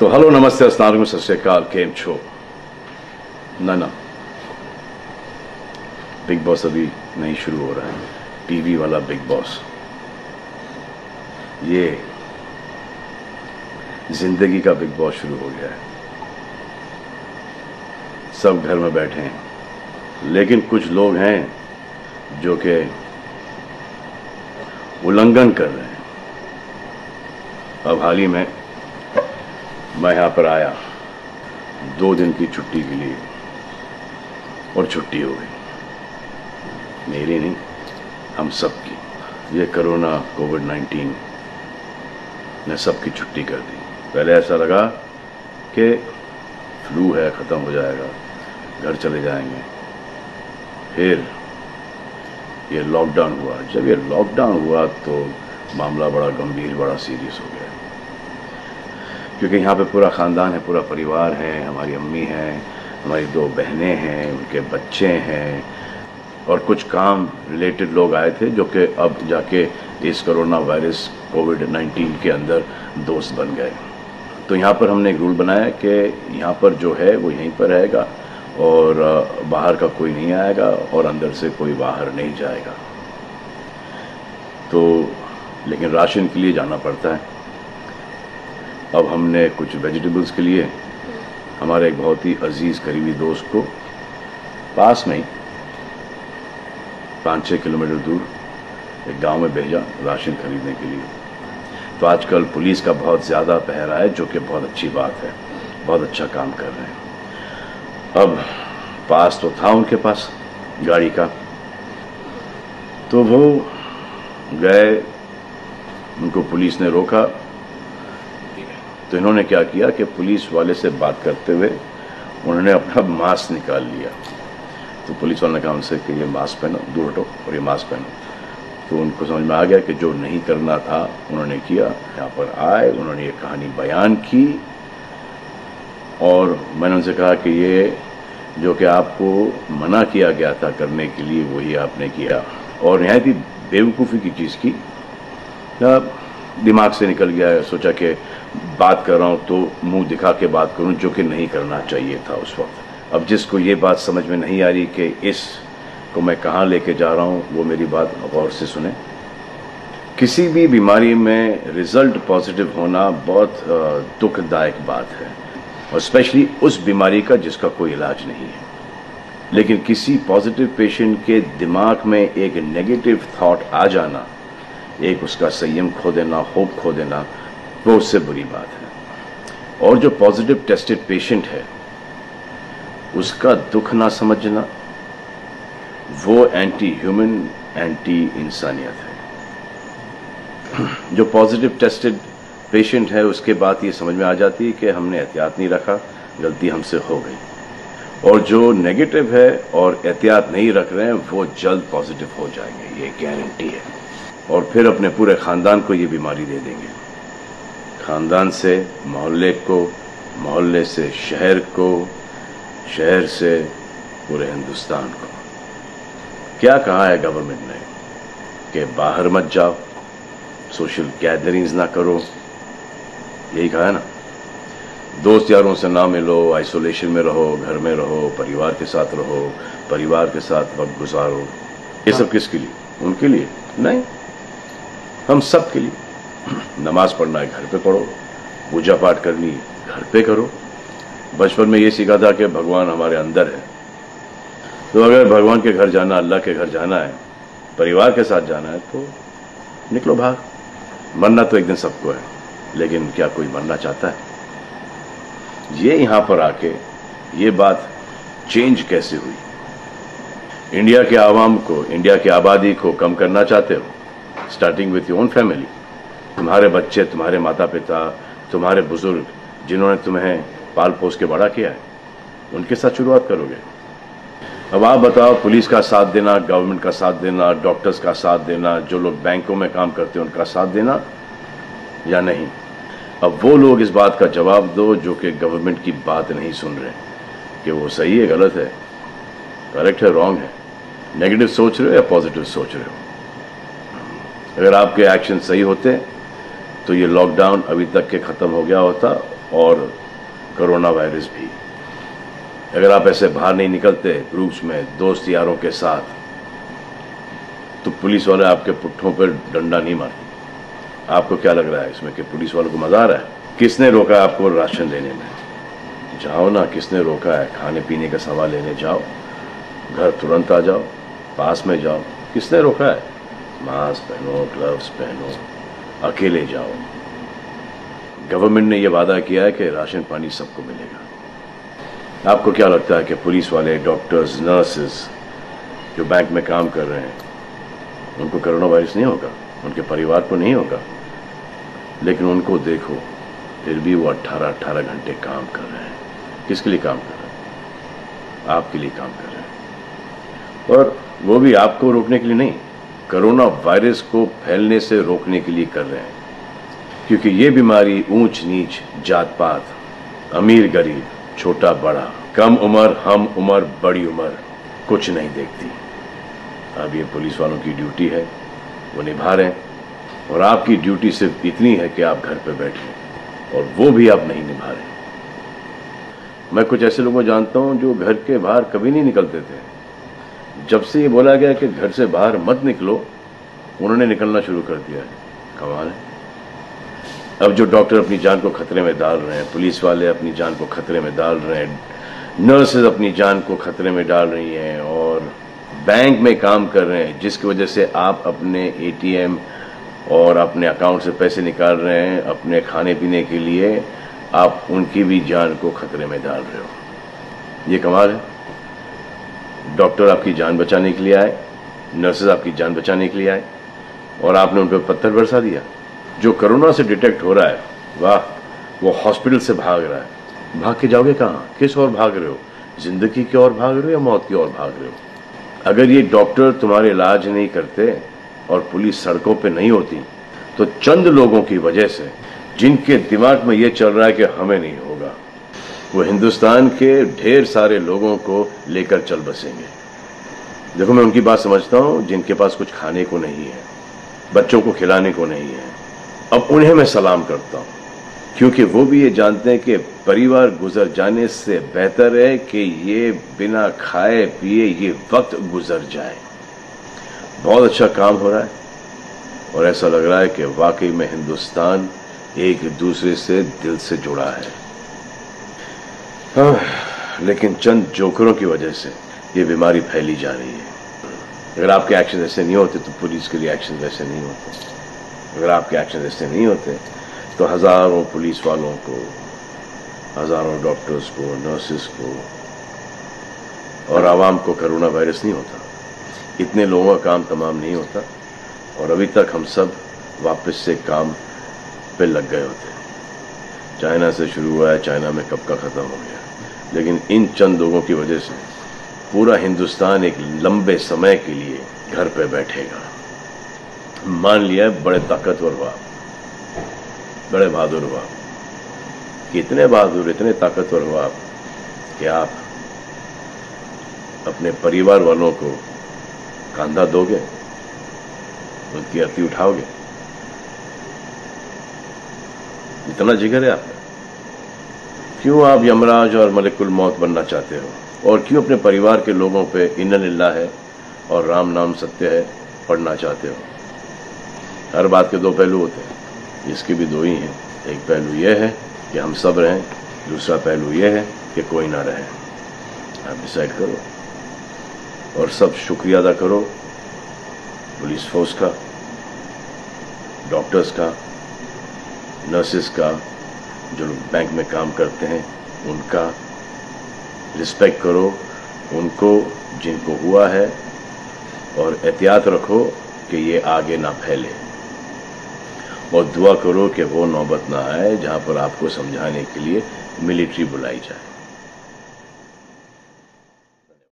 तो हेलो, नमस्ते, अस्सलाम वालेकुम, सत श्री अकाल, केम छो। ना बिग बॉस अभी नहीं शुरू हो रहा है। टीवी वाला बिग बॉस, ये जिंदगी का बिग बॉस शुरू हो गया है। सब घर में बैठे हैं, लेकिन कुछ लोग हैं जो कि उल्लंघन कर रहे हैं। अब हाल ही में मैं यहां पर आया 2 दिन की छुट्टी के लिए, और छुट्टी हो गई। मेरी नहीं, हम सब की। ये कोरोना कोविड-19 ने सबकी छुट्टी कर दी। पहले ऐसा लगा कि फ्लू है, ख़त्म हो जाएगा, घर चले जाएंगे। फिर ये लॉकडाउन हुआ। जब ये लॉकडाउन हुआ तो मामला बड़ा गंभीर, बड़ा सीरियस हो गया, क्योंकि यहाँ पे पूरा ख़ानदान है, पूरा परिवार है। हमारी अम्मी हैं, हमारी 2 बहनें हैं, उनके बच्चे हैं, और कुछ काम रिलेटेड लोग आए थे जो कि अब जाके इस कोरोना वायरस कोविड-19 के अंदर दोस्त बन गए। तो यहाँ पर हमने एक रूल बनाया कि यहाँ पर जो है वो यहीं पर रहेगा, और बाहर का कोई नहीं आएगा, और अंदर से कोई बाहर नहीं जाएगा। तो लेकिन राशन के लिए जाना पड़ता है। अब हमने कुछ वेजिटेबल्स के लिए हमारे एक बहुत ही अजीज़ करीबी दोस्त को पास में ही 5-6 किलोमीटर दूर एक गांव में भेजा राशन खरीदने के लिए। तो आजकल पुलिस का बहुत ज़्यादा पहरा है, जो कि बहुत अच्छी बात है, बहुत अच्छा काम कर रहे हैं। अब पास तो था उनके पास गाड़ी का, तो वो गए, उनको पुलिस ने रोका। तो इन्होंने क्या किया कि पुलिस वाले से बात करते हुए उन्होंने अपना मास्क निकाल लिया। तो पुलिस वाले ने कहा उनसे कि ये मास्क पहनो, दूर हटो और ये मास्क पहनो। तो उनको समझ में आ गया कि जो नहीं करना था उन्होंने किया। यहाँ पर आए, उन्होंने ये कहानी बयान की, और मैंने उनसे कहा कि ये जो कि आपको मना किया गया था करने के लिए, वही आपने किया, और नहायत ही बेवकूफ़ी की चीज़ की। दिमाग से निकल गया। सोचा कि बात कर रहा हूँ तो मुंह दिखा के बात करूँ, जो कि नहीं करना चाहिए था उस वक्त। अब जिसको ये बात समझ में नहीं आ रही कि इसको मैं कहाँ लेके जा रहा हूँ, वो मेरी बात गौर से सुने। किसी भी बीमारी में रिजल्ट पॉजिटिव होना बहुत दुखदायक बात है, और स्पेशली उस बीमारी का जिसका कोई इलाज नहीं है। लेकिन किसी पॉजिटिव पेशेंट के दिमाग में एक नेगेटिव थॉट आ जाना, एक उसका संयम खो देना, होप खो देना, वो उससे बुरी बात है। और जो पॉजिटिव टेस्टेड पेशेंट है, उसका दुख ना समझना, वो एंटी ह्यूमन, एंटी इंसानियत है। जो पॉजिटिव टेस्टेड पेशेंट है, उसके बाद ये समझ में आ जाती है कि हमने एहतियात नहीं रखा, गलती हमसे हो गई। और जो नेगेटिव है और एहतियात नहीं रख रहे हैं, वो जल्द पॉजिटिव हो जाएंगे, ये गारंटी है। और फिर अपने पूरे ख़ानदान को ये बीमारी दे देंगे। ख़ानदान से मोहल्ले को, मोहल्ले से शहर को, शहर से पूरे हिंदुस्तान को। क्या कहा है गवर्नमेंट ने कि बाहर मत जाओ, सोशल गैदरिंग्स ना करो, यही कहा है ना। दोस्त यारों से ना मिलो, आइसोलेशन में रहो, घर में रहो, परिवार के साथ रहो, परिवार के साथ वक्त गुजारो। ये सब किसके लिए? उनके लिए नहीं, हम सब के लिए। नमाज पढ़ना है घर पे पढ़ो, पूजा पाठ करनी घर पे करो। बचपन में ये सीखा था कि भगवान हमारे अंदर है, तो अगर भगवान के घर जाना, अल्लाह के घर जाना है, परिवार के साथ जाना है, तो निकलो भाग। मरना तो एक दिन सबको है, लेकिन क्या कोई मरना चाहता है? ये यहाँ पर आके ये बात चेंज कैसे हुई? इंडिया के आवाम को, इंडिया की आबादी को कम करना चाहते हो? Starting with your own family. तुम्हारे बच्चे, तुम्हारे माता पिता, तुम्हारे बुजुर्ग, जिन्होंने तुम्हें पाल पोस के बड़ा किया है, उनके साथ शुरुआत करोगे। अब आप बताओ, पुलिस का साथ देना, गवर्नमेंट का साथ देना, डॉक्टर्स का साथ देना, जो लोग बैंकों में काम करते हैं उनका साथ देना या नहीं? अब वो लोग इस बात का जवाब दो जो कि गवर्नमेंट की बात नहीं सुन रहे, कि वो सही है, गलत है, करेक्ट है, रॉन्ग है, नेगेटिव सोच रहे हो या पॉजिटिव सोच रहे हो। अगर आपके एक्शन सही होते तो ये लॉकडाउन अभी तक के ख़त्म हो गया होता, और कोरोना वायरस भी। अगर आप ऐसे बाहर नहीं निकलते ग्रुप्स में दोस्त यारों के साथ, तो पुलिस वाले आपके पुट्ठों पर डंडा नहीं मारते। आपको क्या लग रहा है इसमें कि पुलिस वालों को मजा आ रहा है? किसने रोका आपको राशन लेने में? जाओ ना, किसने रोका है? खाने पीने का सामान लेने जाओ, घर तुरंत आ जाओ, पास में जाओ, किसने रोका है? मास्क पहनो, ग्लव्स पहनो, अकेले जाओ। गवर्नमेंट ने यह वादा किया है कि राशन पानी सबको मिलेगा। आपको क्या लगता है कि पुलिस वाले, डॉक्टर्स, नर्सेस जो बैंक में काम कर रहे हैं, उनको कोरोना वायरस नहीं होगा? उनके परिवार को नहीं होगा? लेकिन उनको देखो, फिर भी वो 18-18 घंटे काम कर रहे हैं। किसके लिए काम कर रहे हैं? आपके लिए काम कर रहे हैं। और वो भी आपको रोकने के लिए नहीं, कोरोना वायरस को फैलने से रोकने के लिए कर रहे हैं। क्योंकि ये बीमारी ऊंच नीच, जात पात, अमीर गरीब, छोटा बड़ा, कम उम्र, हम उम्र, बड़ी उम्र कुछ नहीं देखती। अब ये पुलिस वालों की ड्यूटी है, वो निभा रहे हैं। और आपकी ड्यूटी सिर्फ इतनी है कि आप घर पे बैठे, और वो भी आप नहीं निभा रहे। मैं कुछ ऐसे लोगों को जानता हूं जो घर के बाहर कभी नहीं निकलते थे। जब से ये बोला गया कि घर से बाहर मत निकलो, उन्होंने निकलना शुरू कर दिया है। कमाल है। अब जो डॉक्टर अपनी जान को खतरे में डाल रहे हैं, पुलिस वाले अपनी जान को खतरे में डाल रहे हैं, नर्सेज अपनी जान को खतरे में डाल रही हैं, और बैंक में काम कर रहे हैं, जिसकी वजह से आप अपने एटीएम और अपने अकाउंट से पैसे निकाल रहे हैं अपने खाने पीने के लिए, आप उनकी भी जान को खतरे में डाल रहे हो। ये कमाल है। डॉक्टर आपकी जान बचाने के लिए आए, नर्सेज आपकी जान बचाने के लिए आए, और आपने उन पर पत्थर बरसा दिया। जो कोरोना से डिटेक्ट हो रहा है, वाह, वो हॉस्पिटल से भाग रहा है। भाग के जाओगे कहाँ? किस ओर भाग रहे हो? जिंदगी की ओर भाग रहे हो या मौत की ओर भाग रहे हो? अगर ये डॉक्टर तुम्हारे इलाज नहीं करते और पुलिस सड़कों पे नहीं होती, तो चंद लोगों की वजह से, जिनके दिमाग में ये चल रहा है कि हमें नहीं होगा, वो हिंदुस्तान के ढेर सारे लोगों को लेकर चल बसेंगे। देखो, मैं उनकी बात समझता हूं जिनके पास कुछ खाने को नहीं है, बच्चों को खिलाने को नहीं है। अब उन्हें मैं सलाम करता हूं, क्योंकि वो भी ये जानते हैं कि परिवार गुजर जाने से बेहतर है कि ये बिना खाए पिए ये वक्त गुजर जाए। बहुत अच्छा काम हो रहा है, और ऐसा लग रहा है कि वाकई में हिंदुस्तान एक दूसरे से दिल से जुड़ा है। हाँ, लेकिन चंद जोकरों की वजह से ये बीमारी फैली जा रही है। अगर आपके एक्शन ऐसे नहीं होते तो पुलिस के लिए एक्शन वैसे नहीं होते। अगर आपके एक्शन ऐसे नहीं होते तो हजारों पुलिस वालों को, हजारों डॉक्टर्स को, नर्सेस को और आवाम को कोरोना वायरस नहीं होता। इतने लोगों का काम तमाम नहीं होता, और अभी तक हम सब वापस से काम पे लग गए होते। चाइना से शुरू हुआ है, चाइना में कब का खत्म हो गया। लेकिन इन चंद लोगों की वजह से पूरा हिंदुस्तान एक लंबे समय के लिए घर पे बैठेगा। मान लिया बड़े ताकतवर हुआ, बड़े बहादुर हुआ, कितने बहादुर, इतने ताकतवर हुआ कि आप अपने परिवार वालों को कंधा दोगे, उनकी अर्थी उठाओगे। इतना जिगर है आपका। क्यों आप यमराज और मलिकुल मौत बनना चाहते हो? और क्यों अपने परिवार के लोगों पे इन्ना लिल्लाह है और राम नाम सत्य है पढ़ना चाहते हो? हर बात के दो पहलू होते हैं, इसके भी दो ही हैं। एक पहलू यह है कि हम सब रहें, दूसरा पहलू यह है कि कोई ना रहे। आप डिसाइड करो, और सब शुक्रिया अदा करो पुलिस फोर्स का, डॉक्टर्स का, नर्सेस का, जो लोग बैंक में काम करते हैं उनका रिस्पेक्ट करो, उनको जिनको हुआ है, और एहतियात रखो कि ये आगे ना फैले, और दुआ करो कि वो नौबत ना आए जहां पर आपको समझाने के लिए मिलिट्री बुलाई जाए।